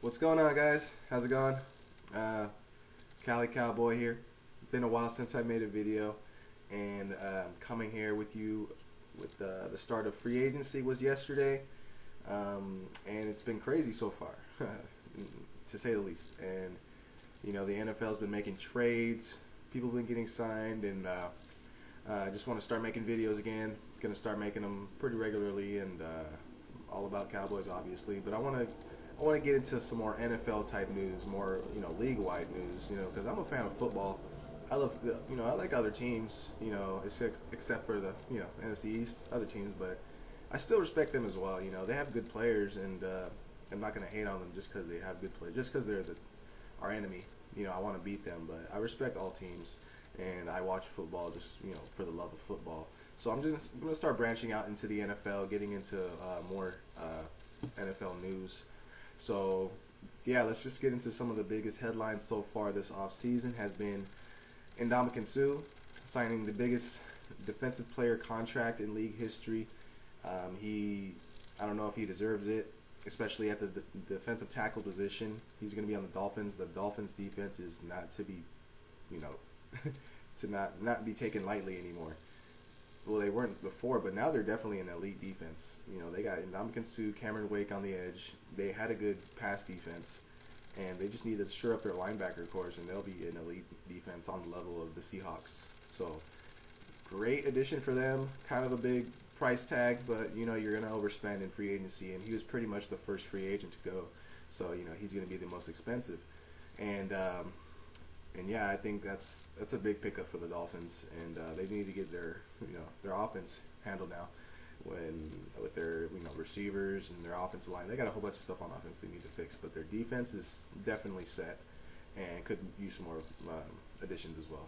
What's going on, guys? How's it going? Uh, Cali Cowboy here. Been a while since I made a video, and coming here with you with the start of free agency was yesterday, and it's been crazy so far, to say the least. And the NFL's been making trades, people have been getting signed, and I just want to start making videos again. Gonna start making them pretty regularly, and all about Cowboys, obviously. But I want to get into some more NFL type news, more league wide news. Because I'm a fan of football. I love I like other teams. Except for the NFC East other teams, but I still respect them as well. They have good players, and I'm not gonna hate on them just because they have good players, just because they're our enemy. I want to beat them, but I respect all teams, and I watch football just for the love of football. So I'm gonna start branching out into the NFL, getting into more NFL news. So, yeah, let's just get into some of the biggest headlines so far this offseason has been Ndamukong signing the biggest defensive player contract in league history. I don't know if he deserves it, especially at the defensive tackle position. He's going to be on the Dolphins. The Dolphins defense is not to be, you know, to not be taken lightly anymore. Well, they weren't before, but now they're definitely an elite defense. They got Ndamukong, Cameron Wake on the edge. They had a good pass defense, and they just need to shore up their linebacker corps, and they'll be an elite defense on the level of the Seahawks. So, great addition for them. Kind of a big price tag, but you're going to overspend in free agency, and he was pretty much the first free agent to go. So he's going to be the most expensive, and yeah, I think that's a big pickup for the Dolphins, and they need to get their offense handled now. With their receivers and their offensive line, they got a whole bunch of stuff on offense they need to fix, but their defense is definitely set and could use some more additions as well.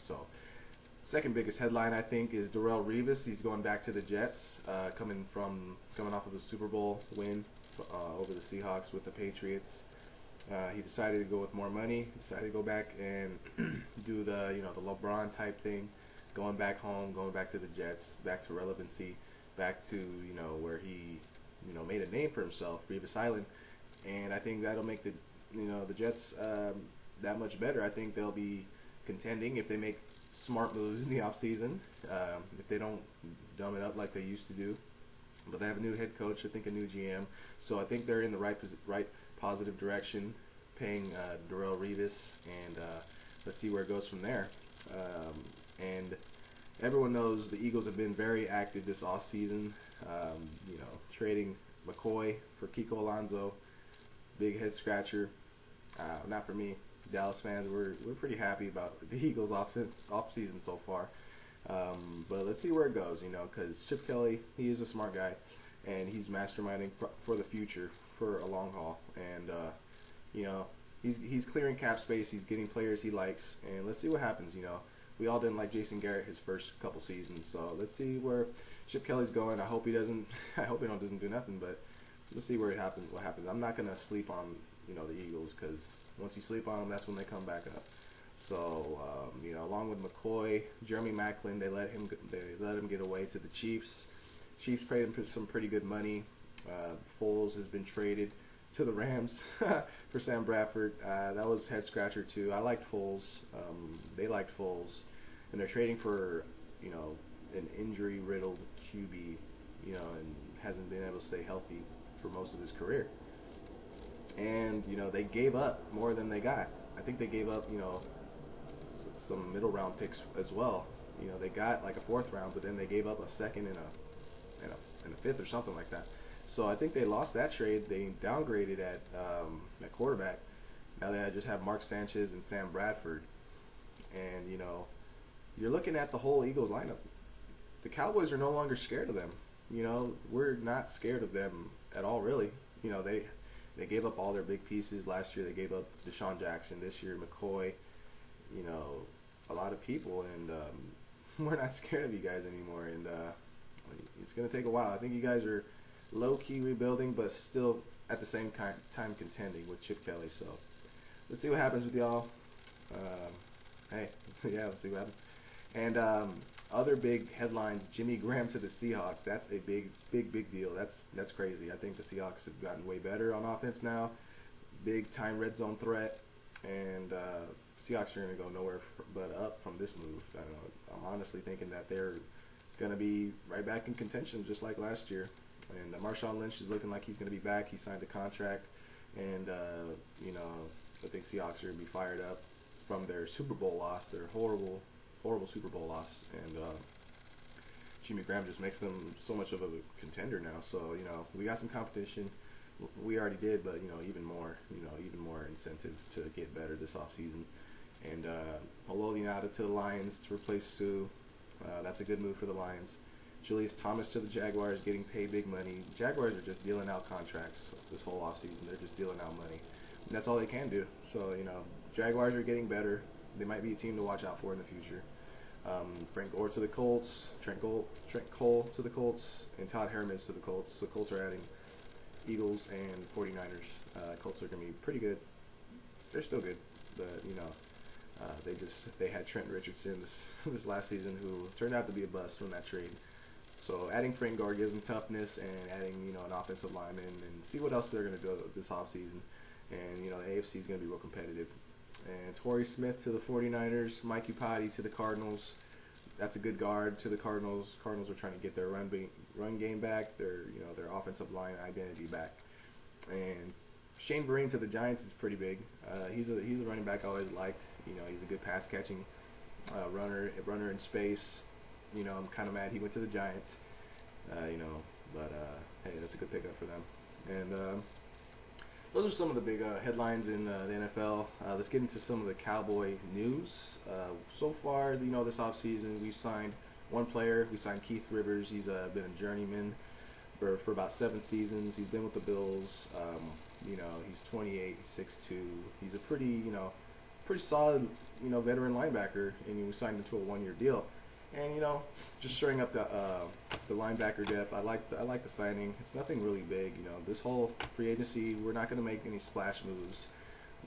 So, second biggest headline I think is Darrelle Revis. He's going back to the Jets, coming off of a Super Bowl win over the Seahawks with the Patriots. He decided to go with more money. Decided to go back and do the the LeBron type thing, going back home, going back to the Jets, back to relevancy, back to where he made a name for himself, Revis Island, and I think that'll make the Jets that much better. I think they'll be contending if they make smart moves in the offseason, if they don't dumb it up like they used to do. But they have a new head coach, I think a new GM, so I think they're in the right positive direction, paying Darrelle Revis, and let's see where it goes from there. And everyone knows the Eagles have been very active this offseason, trading McCoy for Kiko Alonso, big head scratcher. Not for me. Dallas fans, we're pretty happy about the Eagles' offseason so far. But let's see where it goes, because Chip Kelly, he is a smart guy, and he's masterminding for the future, for a long haul. And, he's clearing cap space, he's getting players he likes, and let's see what happens, We all didn't like Jason Garrett his first couple seasons, so let's see where Chip Kelly's going. I hope he doesn't do nothing, but let's see what happens. I'm not going to sleep on, the Eagles, because once you sleep on them, that's when they come back up. So, along with McCoy, Jeremy Maclin, they let him get away to the Chiefs. Chiefs paid him some pretty good money. Foles has been traded to the Rams for Sam Bradford. That was head scratcher too. I liked Foles. They liked Foles, and they're trading for an injury riddled QB, and hasn't been able to stay healthy for most of his career. And they gave up more than they got. I think they gave up some middle round picks as well. They got like a fourth round, but then they gave up a second and a fifth or something like that. So I think they lost that trade. They downgraded at quarterback. Now they just have Mark Sanchez and Sam Bradford, and you're looking at the whole Eagles lineup. The Cowboys are no longer scared of them. We're not scared of them at all, really. They gave up all their big pieces last year. They gave up Deshaun Jackson this year, McCoy, a lot of people, and we're not scared of you guys anymore. And it's going to take a while. I think you guys are low-key rebuilding, but still at the same time contending with Chip Kelly. So let's see what happens with y'all. Hey, yeah, let's see what happens. And other big headlines: Jimmy Graham to the Seahawks. That's a big deal. That's crazy. I think the Seahawks have gotten way better on offense now. big time red zone threat, and Seahawks are going to go nowhere but up from this move. I don't know, I'm honestly thinking that they're going to be right back in contention just like last year. And Marshawn Lynch is looking like he's going to be back. He signed a contract, and you know, I think Seahawks are going to be fired up from their Super Bowl loss, their horrible Super Bowl loss, and Jimmy Graham just makes them so much of a contender now. So you know, we got some competition. We already did, but you know, even more incentive to get better this offseason. And Ngata to the Lions to replace Sue. That's a good move for the Lions. Julius Thomas to the Jaguars, getting paid big money. Jaguars are just dealing out contracts this whole offseason. They're just dealing out money. And that's all they can do. So, you know, Jaguars are getting better. They might be a team to watch out for in the future. Frank Gore to the Colts, Trent Cole to the Colts, and Todd Heramans to the Colts. So the Colts are adding Eagles and 49ers. Colts are going to be pretty good. They're still good, but, you know, they had Trent Richardson this last season, who turned out to be a bust from that trade. So adding Frank Gore gives them toughness, and adding, you know, an offensive lineman, and see what else they're going to do this offseason. And, you know, the AFC is going to be real competitive. And Torrey Smith to the 49ers, Iupati to the Cardinals. That's a good guard to the Cardinals. Cardinals are trying to get their run game back, their offensive line identity back. And Shane Vereen to the Giants is pretty big. He's a running back I always liked. You know, he's a good pass catching runner in space. You know, I'm kind of mad he went to the Giants. You know, but hey, that's a good pickup for them. And those are some of the big headlines in the NFL. Let's get into some of the Cowboy news. So far, you know, this offseason we've signed one player. We signed Keith Rivers. He's been a journeyman for about 7 seasons. He's been with the Bills. You know, he's 28, he's 6'2". He's a pretty solid, you know, veteran linebacker, and we signed him to a 1-year deal. And, you know, just shoring up the linebacker depth. I like the signing. It's nothing really big, you know. This whole free agency, we're not going to make any splash moves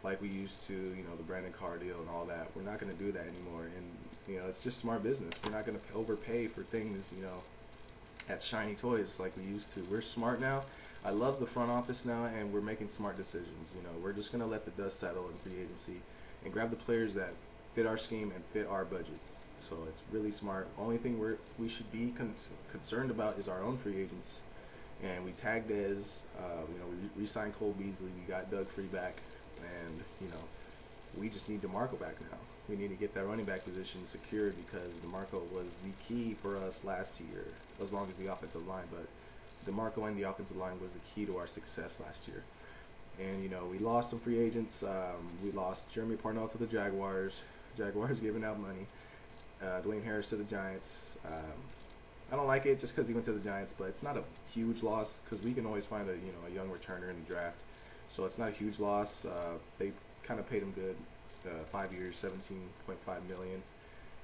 like we used to, you know, the Brandon Carr deal and all that. We're not going to do that anymore. And, you know, it's just smart business. We're not going to overpay for things, you know, at shiny toys like we used to. We're smart now. I love the front office now, and we're making smart decisions. You know, we're just going to let the dust settle in free agency and grab the players that fit our scheme and fit our budget. So it's really smart. Only thing we should be concerned about is our own free agents. And we tagged Dez. You know, we re-signed Cole Beasley. We got Doug Free back, and you know, we just need DeMarco back now. We need to get that running back position secured, because DeMarco was the key for us last year, as long as the offensive line. But DeMarco and the offensive line was the key to our success last year. And, you know, we lost some free agents. We lost Jeremy Parnell to the Jaguars. Jaguars giving out money. Dwayne Harris to the Giants. I don't like it just because he went to the Giants, but it's not a huge loss, because we can always find a young returner in the draft. So it's not a huge loss. They kind of paid him good. 5 years, $17.5 million.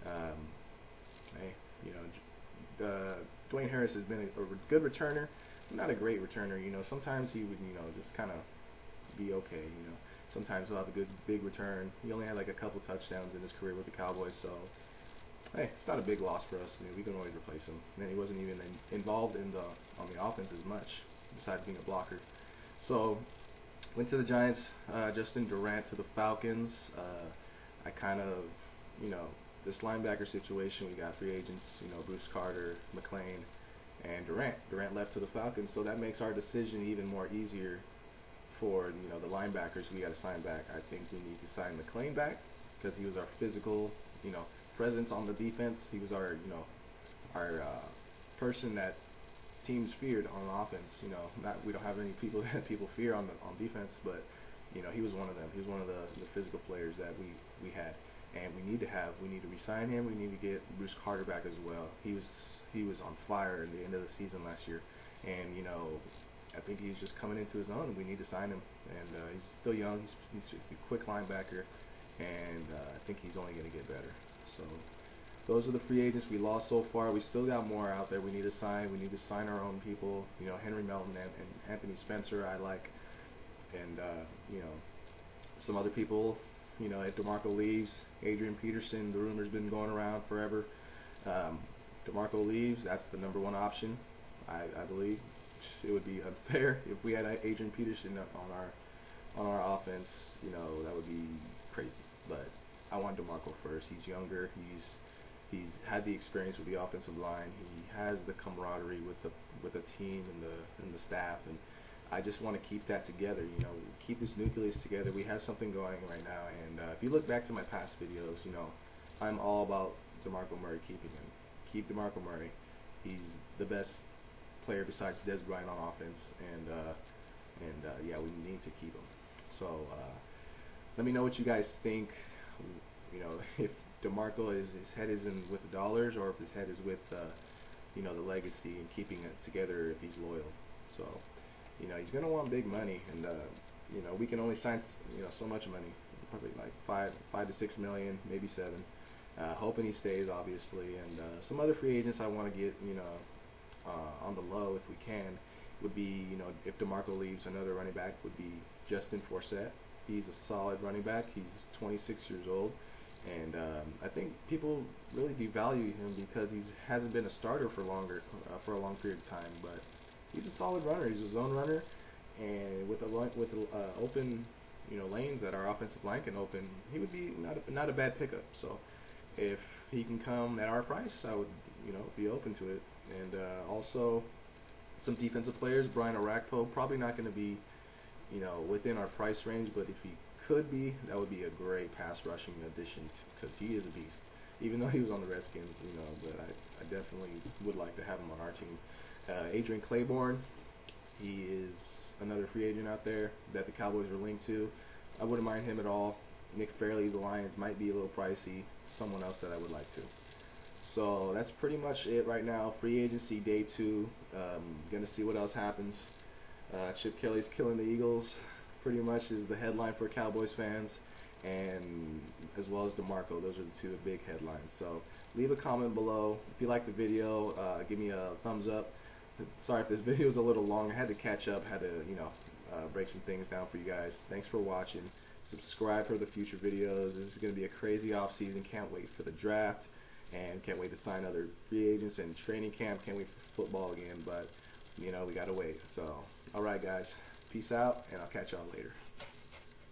Hey, you know, Dwayne Harris has been a good returner, not a great returner. You know, sometimes he would, you know, just kind of be okay. You know, sometimes he'll have a good big return. He only had like a couple touchdowns in his career with the Cowboys, so hey, it's not a big loss for us. You know, we can always replace him. And then he wasn't even involved on the offense as much, besides being a blocker. So went to the Giants. Justin Durant to the Falcons. I kind of, you know, this linebacker situation, we got free agents, you know, Bruce Carter, McClain, and Durant. Durant left to the Falcons, so that makes our decision even more easier for, you know, the linebackers we got to sign back. I think we need to sign McClain back, because he was our physical, you know, presence on the defense. He was our, you know, our person that teams feared on offense. You know, we don't have any people that people fear on defense, but you know, he was one of them. He was one of the physical players that we had. And we need to re-sign him. We need to get Bruce Carter back as well. He was on fire at the end of the season last year, and you know, I think he's just coming into his own. We need to sign him, and he's still young. He's a quick linebacker, and I think he's only going to get better. So those are the free agents we lost so far. We still got more out there. We need to sign. We need to sign our own people. You know, Henry Melton and Anthony Spencer, I like, and you know, some other people. You know, if DeMarco leaves, Adrian Peterson, the rumor's been going around forever. DeMarco leaves, that's the #1 option. I believe it would be unfair if we had Adrian Peterson on our offense, that would be crazy. But I want DeMarco first. He's younger. He's had the experience with the offensive line. He has the camaraderie with the team and the staff, and I just want to keep that together. Keep this nucleus together. We have something going right now, and if you look back to my past videos, I'm all about DeMarco Murray, keeping him. Keep DeMarco Murray. He's the best player besides Des Bryant on offense, and yeah, we need to keep him. So let me know what you guys think. If DeMarco his head is in with the dollars, or if his head is with the legacy and keeping it together if he's loyal. So he's gonna want big money, and we can only sign so much money, probably like five to 6 million, maybe 7. Hoping he stays, obviously, and some other free agents I want to get on the low if we can would be if DeMarco leaves, another running back would be Justin Forsett. He's a solid running back. He's 26 years old. And I think people really devalue him because he hasn't been a starter for a long period of time. But he's a solid runner. He's a zone runner, and with open lanes that our offensive line can open, he would be not a bad pickup. So if he can come at our price, I would be open to it. And also some defensive players. Brian Orakpo, probably not going to be within our price range, but if he could be, that would be a great pass rushing addition because he is a beast. Even though he was on the Redskins, but I definitely would like to have him on our team. Adrian Claiborne, he is another free agent out there that the Cowboys are linked to. I wouldn't mind him at all. Nick Fairley, the Lions, might be a little pricey. Someone else that I would like to. So that's pretty much it right now. Free agency day 2. Gonna see what else happens. Chip Kelly's killing the Eagles, pretty much is the headline for Cowboys fans, and as well as DeMarco. Those are the 2 big headlines. So leave a comment below. If you like the video, give me a thumbs up. Sorry if this video is a little long. I had to catch up, had to break some things down for you guys. Thanks for watching. Subscribe for the future videos. This is going to be a crazy off season. Can't wait for the draft, and can't wait to sign other free agents and training camp. Can't wait for football again, but we gotta wait. So alright guys, peace out, and I'll catch y'all later.